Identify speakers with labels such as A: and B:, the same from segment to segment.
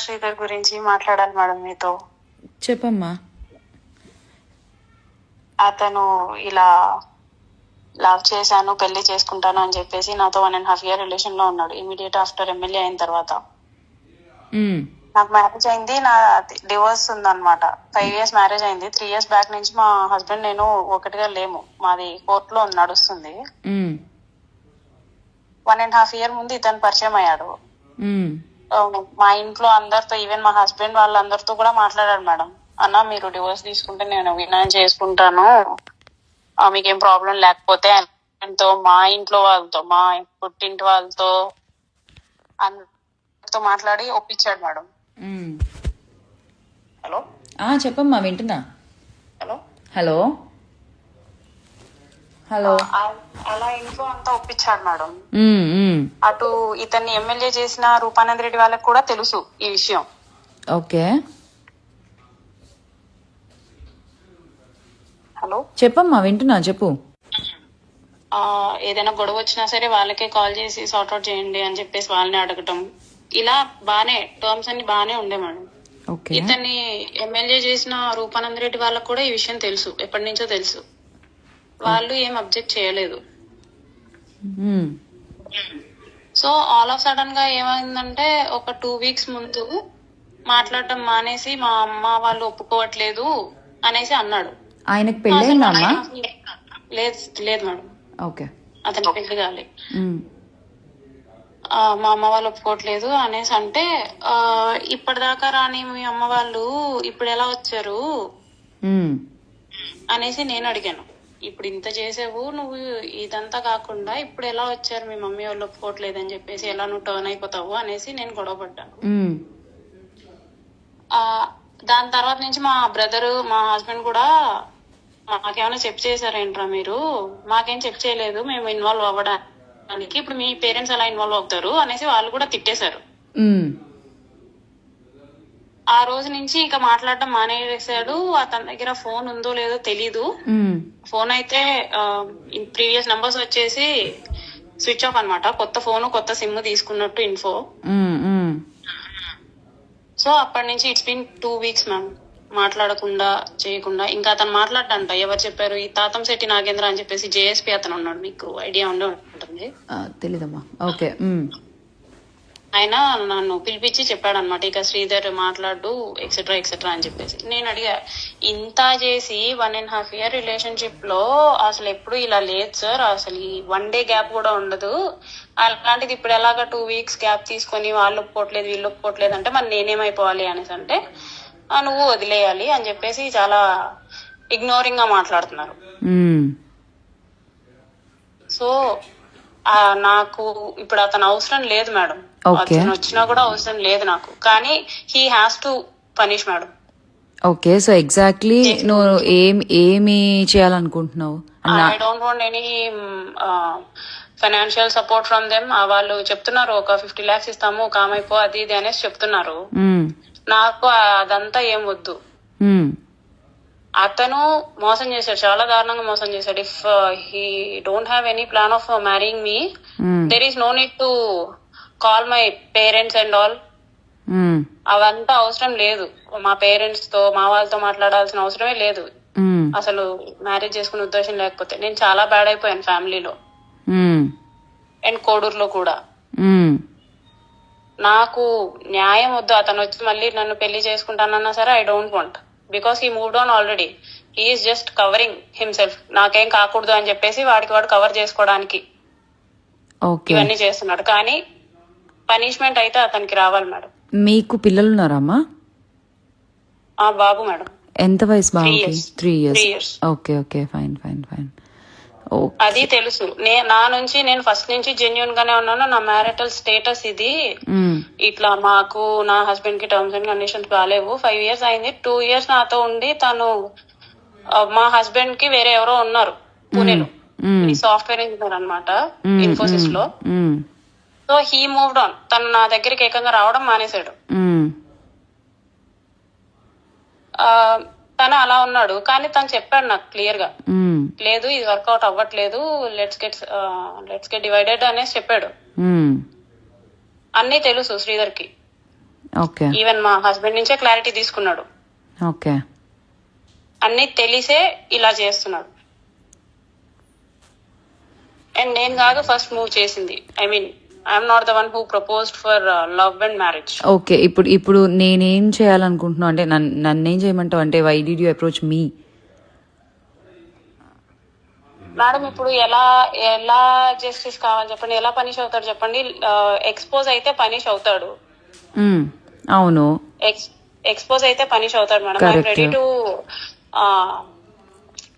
A: శ్రీధర్ గురించి మాట్లాడాలి మేడం మీతో.
B: చెప్పమ్మా.
A: అతను ఇలా లవ్ చేశాను, పెళ్లి చేసుకుంటాను అని చెప్పేసి నాతో 1.5 year రిలేషన్ లో ఉన్నాడు. ఇమీడియట్ ఆఫ్టర్ ఎమ్మెల్యే అయిన తర్వాత నాకు మ్యారేజ్ అయింది, నా డివోర్స్ ఉందన్నమాట. 5 years మ్యారేజ్ అయింది. 3 years బ్యాక్ నుంచి మా హస్బెండ్ నేను ఒకటిగా లేము, మాది కోర్టులో నడుస్తుంది. 1.5 year ముందు ఇతను పరిచయం అయ్యాడు. మా ఇంట్లో అందరితో, ఈవెన్ మా హస్బెండ్ వాళ్ళందరితో కూడా మాట్లాడాడు మేడం. అన్న మీరు డివోర్స్ తీసుకుంటే నేను వినాయన చేసుకుంటాను, మీకేం ప్రాబ్లం లేకపోతే ఆయనతో, మా ఇంట్లో వాళ్ళతో, మా పుట్టింటి వాళ్ళతో అందరితో మాట్లాడి ఒప్పించాడు మేడం. హలో
B: చెప్పమ్మా, వింటున్నా.
A: హలో
B: హలో హలో
A: అలా ఇంట్లో అంతా ఒప్పించాడు మేడం. అటు ఇతన్ని ఎమ్మెల్యే చేసిన రూపానంద్ రెడ్డి వాళ్ళకి కూడా తెలుసు ఈ విషయం.
B: ఓకే,
A: హలో
B: చెప్పమ్మా, వింటున్నా, చెప్పు.
A: ఏదైనా గొడవ వచ్చినా సరే వాళ్ళకే కాల్ చేసి సార్ట్అవుట్ చేయండి అని చెప్పేసి వాళ్ళని అడగటం, ఇలా బానే టర్మ్స్ అన్ని బానే ఉండే మేడం. ఇతన్ని ఎమ్మెల్యే చేసిన రూపానంద్ రెడ్డి వాళ్ళకి కూడా ఈ విషయం తెలుసు, ఎప్పటి నుంచో తెలుసు. వాళ్ళు ఏం అబ్జెక్ట్ చేయలేదు. సో ఆల్ ఆఫ్ సడన్ గా ఏమైందంటే ఒక 2 weeks ముందు మాట్లాడటం మానేసి మా అమ్మ వాళ్ళు ఒప్పుకోవట్లేదు అనేసి అన్నాడు.
B: ఆయనకు పెళ్ళైందా?
A: లేదు లేదు మేడం, అతని పెళ్లి కాలే. మా అమ్మ వాళ్ళు ఒప్పుకోవట్లేదు అనేసి అంటే, ఇప్పటిదాకా రాని మీ అమ్మ వాళ్ళు ఇప్పుడు ఎలా వచ్చారు అనేసి నేను అడిగాను. ఇప్పుడు ఇంత చేసావు నువ్వు, ఇదంతా కాకుండా ఇప్పుడు ఎలా వచ్చారు మీ మమ్మీ వాళ్ళు ఒప్పుకోవట్లేదు అని చెప్పేసి ఎలా నువ్వు టర్న్ అయిపోతావు అనేసి నేను గొడవ పడ్డాను. దాని తర్వాత నుంచి మా బ్రదరు, మా హస్బెండ్ కూడా మాకేమైనా చెక్ చేశారేంట్రా మీరు, మాకేం చెక్ చేయలేదు, మేము ఇన్వాల్వ్ అవ్వడానికి, ఇప్పుడు మీ పేరెంట్స్ ఎలా ఇన్వాల్వ్ అవుతారు అనేసి వాళ్ళు కూడా తిట్టేశారు. ఆ రోజు నుంచి ఇంకా మాట్లాడటం మానేసాడు. అతని దగ్గర ఫోన్ ఉందో లేదో తెలీదు. ఫోన్ అయితే ప్రీవియస్ నంబర్స్ వచ్చేసి స్విచ్ ఆఫ్ అన్నమాట. కొత్త ఫోన్, కొత్త సిమ్ తీసుకున్నట్టు ఇన్ఫో. సో అప్పటి నుంచి ఇట్స్ బీన్ 2 weeks మ్యామ్, మాట్లాడకుండా చేయకుండా. ఇంకా అతను మాట్లాడంట, ఎవరు చెప్పారు, ఈ తాతంశెట్టి నాగేంద్ర అని చెప్పేసి జేఎస్పీ అతను ఉన్నాడు, మీకు ఐడియా ఉండే ఉంటుంది.
B: తెలీదమ్మా. ఓకే.
A: ఆయన నన్ను పిలిపించి చెప్పాడు అనమాట, ఇక శ్రీధర్ మాట్లాడు ఎక్సెట్రా ఎక్సెట్రా అని చెప్పేసి. నేను అడిగా, ఇంత చేసి 1.5 year రిలేషన్షిప్ లో అసలు ఎప్పుడు ఇలా లేదు సార్, అసలు ఈ 1 day గ్యాప్ కూడా ఉండదు, అలాంటిది ఇప్పుడు ఎలాగా 2 weeks గ్యాప్ తీసుకొని వాళ్ళు ఒప్పుకోవట్లేదు వీళ్ళు ఒప్పుకోవట్లేదు అంటే మరి నేనేమైపోవాలి అనేసి అంటే, నువ్వు వదిలేయాలి అని చెప్పేసి చాలా ఇగ్నోరింగ్ గా మాట్లాడుతున్నారు. సో నాకు ఇప్పుడు అతను అవసరం లేదు మేడం, అతను వచ్చినా కూడా అవసరం లేదు నాకు, కానీ he has to punish madam.
B: Okay, so exactly నువ్వు ఏమి చేయాలనుకుంటున్నావు?
A: I don't want any financial support from them. వాళ్ళు చెప్తున్నారు ఒక 50 lakhs ఇస్తాము, కామైపో అది ఇది అనేసి చెప్తున్నారు. నాకు అదంతా ఏం వద్దు. అతను మోసం చేశాడు, చాలా దారుణంగా మోసం చేశాడు. If he don't have any plan of marrying me, there is no need to call my parents and all. అవంతా అవసరం లేదు, మా పేరెంట్స్ తో మా వాళ్ళతో మాట్లాడాల్సిన అవసరమే లేదు. అసలు మ్యారేజ్ చేసుకునే ఉద్దేశం లేకపోతే. నేను చాలా బ్యాడ్ అయిపోయాను ఫ్యామిలీలో అండ్ కోడూరులో కూడా. నాకు న్యాయం వద్దు. అతను వచ్చి మళ్ళీ నన్ను పెళ్లి చేసుకుంటానన్నా సరే I don't want, because he moved on already. He is just covering himself. నాకేం కాకూడదు అని చెప్పేసి వాడు కవర్ చేసుకోవడానికి ఇవన్నీ చేస్తున్నాడు. కానీ పనిష్మెంట్ అయితే అతనికి రావాలి మేడం.
B: మీకు పిల్లలు ఉన్నారమ్మా?
A: బాబు మేడం.
B: ఎంత వయసు బాబుకి? 3 years. Okay, fine.
A: అది తెలుసు. నా నుంచి నేను ఫస్ట్ నుంచి జెన్యున్ గానే ఉన్నాను. నా మ్యారిటల్ స్టేటస్ ఇది. ఇట్లా మాకు నా హస్బెండ్ కి టర్మ్స్ అండ్ కండిషన్స్ బాగాలేవు. 5 years అయింది. 2 years నాతో ఉండి తను, మా హస్బెండ్ కి వేరే ఎవరో ఉన్నారు పూణేలో, సాఫ్ట్వేర్ ఇంజనీర్ అనమాట, ఇన్ఫోసిస్ లో. So he moved on. తను నా దగ్గరికి ఏకంగా రావడం మానేశాడు. తను అలా ఉన్నాడు. కానీ తను చెప్పాడు నాకు క్లియర్ గా, లేదు ఇది వర్కౌట్ అవ్వట్లేదు, లెట్స్ గెట్ డివైడెడ్ అనేసి చెప్పాడు. అన్ని తెలుసు శ్రీధర్ కి.
B: ఓకే
A: ఈవెన్ మా హస్బెండ్ నుంచే క్లారిటీ తీసుకున్నాడు.
B: ఓకే
A: అన్ని తెలిసే ఇలా చేస్తున్నాడు. అండ్ నేను కాదు ఫస్ట్ మూవ్ చేసింది. I mean I'm not the one who proposed for love and marriage.
B: Okay ఇప్పుడు నేనేం చేయాలనుకుంటున్నా అంటే నన్నేం చేయమంటావు అంటే why did you approach me?
A: Madam ఇప్పుడు ఎలా జస్టిస్ కావాలి చెప్పండి, ఎలా పనిష్ అవుతాడు చెప్పండి. ఎక్స్పోజ్ అయితే పనిష్ అవుతాడు.
B: అవును,
A: ఎక్స్పోజ్ అయితే పనిష్ అవుతాడు madam. I'm ready to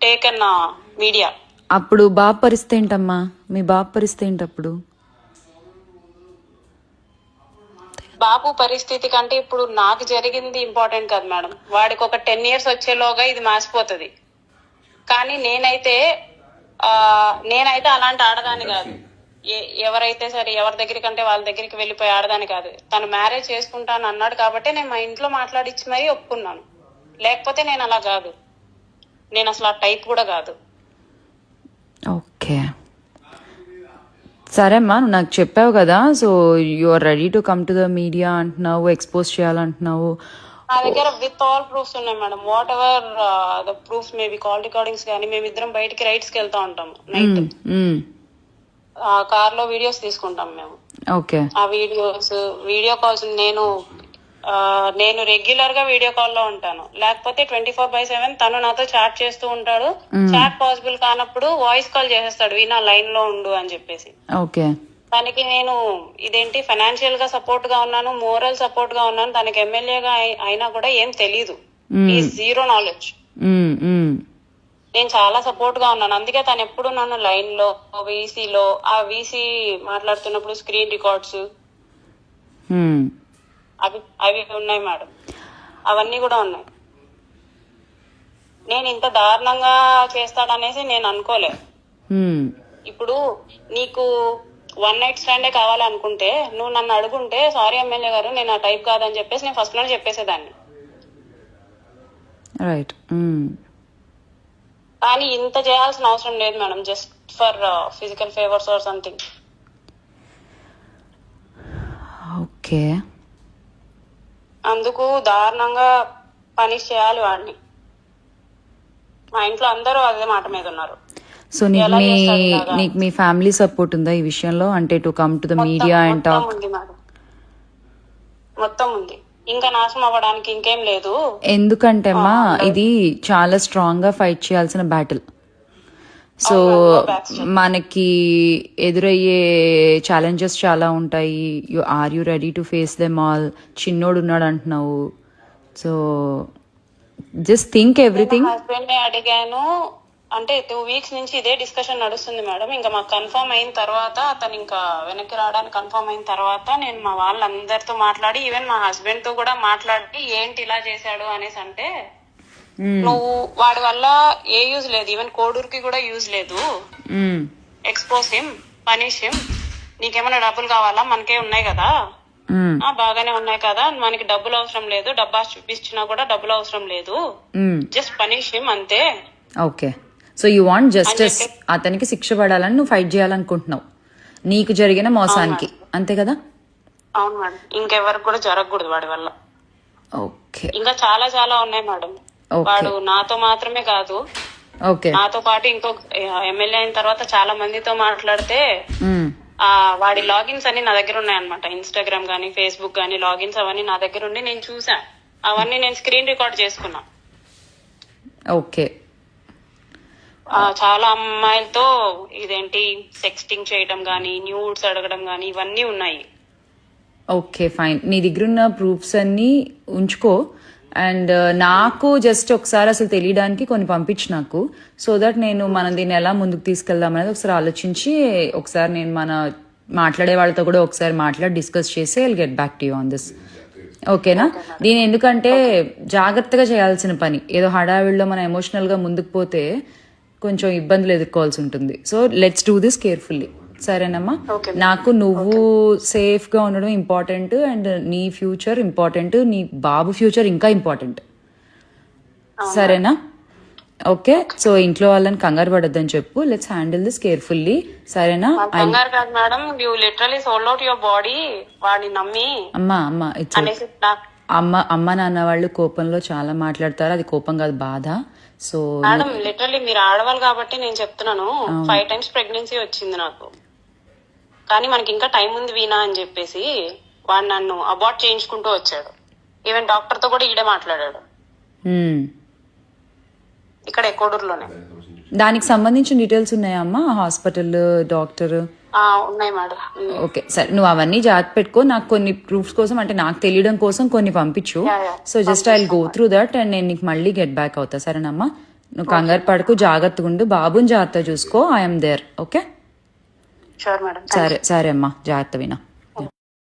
A: take an media.
B: అప్పుడు బాబు పరిస్థితి ఏంటమ్మా? మీ బాబు పరిస్థితి ఏంటి అప్పుడు?
A: బాబు పరిస్థితి కంటే ఇప్పుడు నాకు జరిగింది ఇంపార్టెంట్ కాదు మేడం. వాడికి ఒక 10 years వచ్చేలోగా ఇది మాసిపోతుంది. కానీ నేనైతే అలాంటి ఆడదాన్ని కాదు. ఎవరైతే సరే ఎవరి దగ్గరికి అంటే వాళ్ళ దగ్గరికి వెళ్ళిపోయి ఆడదాన్ని కాదు. తను మ్యారేజ్ చేసుకుంటాను అన్నాడు కాబట్టి నేను మా ఇంట్లో మాట్లాడిచ్చి మరీ ఒప్పుకున్నాను. లేకపోతే నేను అలా కాదు. నేను అసలు ఆ టైప్ కూడా కాదు.
B: ఓకే సరే అమ్మా, నువ్వు నాకు చెప్పావు కదా, so you are ready to come to the media అంటున్నావు, ఎక్స్పోజ్ చేయాలంటున్నావు.
A: నా దగ్గర విత్ ఆల్ ప్రూఫ్స్ ఉన్నాయి madam. Whatever the proofs maybe call recordings కానీ. మేమిద్దరం బయటికి రైడ్స్ కి వెళ్తా ఉంటాము నైట్. కార్ లో వీడియోస్ తీసుకుంటాం మేము.
B: ఓకే
A: ఆ వీడియో కాల్స్ నేను రెగ్యులర్ గా వీడియో కాల్ లో ఉంటాను. లేకపోతే 24/7 తను నాతో చాట్ చేస్తూ ఉంటాడు. చాట్ పాసిబుల్ కానప్పుడు వాయిస్ కాల్ చేసేస్తాడు, వీణా లైన్ లో ఉండు అని చెప్పేసి.
B: ఓకే
A: తనకి నేను ఇదేంటి ఫైనాన్షియల్ గా సపోర్ట్ గా ఉన్నాను, మోరల్ సపోర్ట్ గా ఉన్నాను. తనకి ఎమ్మెల్యేగా అయినా కూడా ఏం తెలీదు. ఈ జీరో నాలెడ్జ్. నేను చాలా సపోర్ట్ గా ఉన్నాను. అందుకే తను ఎప్పుడు నన్ను లైన్ లో వీసీలో ఆ వీసీ మాట్లాడుతున్నప్పుడు స్క్రీన్ రికార్డ్స్ అవి ఉన్నాయి మేడం. అవన్నీ కూడా ఉన్నాయి. నేను ఇంత దారుణంగా చేస్తాడనేసి నేను అనుకోలే. ఇప్పుడు నీకు 1 night స్టాండే కావాలనుకుంటే నువ్వు నన్ను అడుగుంటే, సారీ ఎమ్మెల్యే గారు నేను ఆ టైప్ కాదని చెప్పేసి నేను ఫస్ట్ లోనే చెప్పేసేదాన్ని.
B: రైట్.
A: కానీ ఇంత చేయాల్సిన అవసరం లేదు madam. Just for physical favours or something.
B: Okay
A: అందుకు దారుణంగా పనిష్ చేయాలి వాడిని. మా ఇంట్లో అందరూ అదే మాట మీద ఉన్నారు.
B: సో నీకు మీ ఫ్యామిలీ సపోర్ట్ ఉందా ఈ విషయంలో? అంటే to come to the media and talk.
A: మొత్తం ఉంది. ఇంకా నాశనం అవ్వడానికి ఇంకేం లేదు.
B: ఎందుకంటే అమ్మా ఇది చాలా స్ట్రాంగ్ గా ఫైట్ చేయాల్సిన బ్యాటిల్. సో మనకి ఎదురయ్యే ఛాలెంజెస్ చాలా ఉంటాయి. Are you ready to face them all? చిన్నోడు ఉన్నాడు అంటున్నావు. So just think everything.
A: Husband ని అడిగాను. అంటే 2 weeks నుంచి ఇదే డిస్కషన్ నడుస్తుంది మేడం. ఇంకా మాకు కన్ఫర్మ్ అయిన తర్వాత, అతను ఇంకా వెనక్కి రావడానికి కన్ఫర్మ్ అయిన తర్వాత నేను మా వాళ్ళందరితో మాట్లాడి, ఈవెన్ మా హస్బెండ్ తో కూడా మాట్లాడి ఏంటి ఇలా చేశాడు అనేసి అంటే, నువ్వు వాడి వల్ల ఏ యూజ్ లేదు, ఈవెన్ కోడూరుకి కూడా యూజ్ లేదు. Expose him, punish him. నీకేమైనా డబ్బులు కావాలా? మనకే ఉన్నాయి కదా, బాగానే ఉన్నాయి కదా, మనకి డబ్బులు అవసరం లేదు, డబ్బా చూపించినా కూడా డబ్బులు అవసరం లేదు, జస్ట్ పనిష్ హిమ్ అంతే.
B: Okay, so you want justice. అతనికి శిక్ష పడాలని నువ్వు ఫైట్ చేయాలనుకుంటున్నావు, నీకు జరిగిన మోసానికి, అంతే కదా?
A: అవును మేడం. ఇంకెవరికి కూడా జరగకూడదు వాడి వల్ల.
B: ఓకే,
A: ఇంకా చాలా చాలా ఉన్నాయి మేడం. వాడు నాతో మాత్రమే కాదు, నాతో పాటు ఇంకో ఎమ్మెల్యే అయిన తర్వాత చాలా మందితో మాట్లాడితే వాడి లాగిన్స్ అన్ని నా దగ్గర ఉన్నాయన్నమాట. ఇన్స్టాగ్రామ్ గానీ, ఫేస్బుక్ గానీ లాగిన్స్ అవన్నీ నా దగ్గర ఉండి నేను చూసా. అవన్నీ నేను స్క్రీన్ రికార్డ్ చేసుకున్నా.
B: ఓకే,
A: చాలా అమ్మాయిలతో ఇదేంటి సెక్స్టింగ్ చేయడం గానీ, న్యూడ్స్ అడగడం గానీ ఇవన్నీ ఉన్నాయి.
B: ఓకే ఫైన్, నీ దగ్గర ఉన్న ప్రూఫ్స్ అన్ని ఉంచుకో. అండ్ నాకు జస్ట్ ఒకసారి అసలు తెలియడానికి కొన్ని పంపించు నాకు, సో దట్ నేను మనం దీన్ని ఎలా ముందుకు తీసుకెళ్దాం అనేది ఒకసారి ఆలోచించి, ఒకసారి నేను మాట్లాడే వాళ్ళతో కూడా ఒకసారి మాట్లాడి డిస్కస్ చేసి I'll get back to you on this. ఓకేనా? దీని ఎందుకంటే జాగ్రత్తగా చేయాల్సిన పని. ఏదో హడావిడిలో మనం ఎమోషనల్ గా ముందుకు పోతే కొంచెం ఇబ్బందులు ఎదుర్కోవాల్సి ఉంటుంది. So let's do this carefully. సరేనమ్మా? నాకు నువ్వు సేఫ్ గా ఉండడం ఇంపార్టెంట్, అండ్ నీ ఫ్యూచర్ ఇంపార్టెంట్, నీ బాబు ఫ్యూచర్ ఇంకా ఇంపార్టెంట్. సరేనా? ఓకే, సో ఇంట్లో వాళ్ళని కంగారు పడొద్దని చెప్పు. లెట్స్ హ్యాండిల్ దిస్ కేర్ఫుల్లీ, సరేనా?
A: కంగారు కాదు madam, you literally sold out your body వాడిని నమ్మి
B: అమ్మా ఇట్స్
A: అనేసి
B: అమ్మ నాన్న వాళ్ళు కోపంలో చాలా మాట్లాడతారు, అది కోపం కాదు బాధ. సో
A: మేడం లిటరలీ మీరు ఆడవాళ్ళు కాబట్టి నేను చెప్తున్నాను, 5 times ప్రెగ్నెన్సీ వచ్చింది నాకు, కానీ మనకి ఇంకా టైం ఉంది వీణా అని చెప్పేసి వాడు నన్ను అబార్ట్ చేయించుకుంటూ వచ్చాడు. ఈవెన్ డాక్టర్ తో కూడా ఈడే మాట్లాడాడు ఇక్కడ ఎకోడూరులోనే.
B: దానికి సంబంధించిన డీటెయిల్స్ ఉన్నాయా అమ్మా? Hospital, doctor?
A: ఉన్నాయి మేడం.
B: ఓకే సరే, నువ్వు అవన్నీ జాగ్రత్త పెట్టుకో. నాకు కొన్ని ప్రూఫ్స్ కోసం, అంటే నాకు తెలియడం కోసం కొన్ని పంపించు. So just I go through that and నేను నీకు మళ్ళీ గెట్ బ్యాక్ అవుతా, సరేనమ్మా? నువ్వు కంగారు పడకు, జాగ్రత్తగా ఉండు, బాబుని జాగ్రత్త చూసుకో. I'm there. Okay
A: sure madam.
B: సరే అమ్మా, జాగ్రత్త వినా.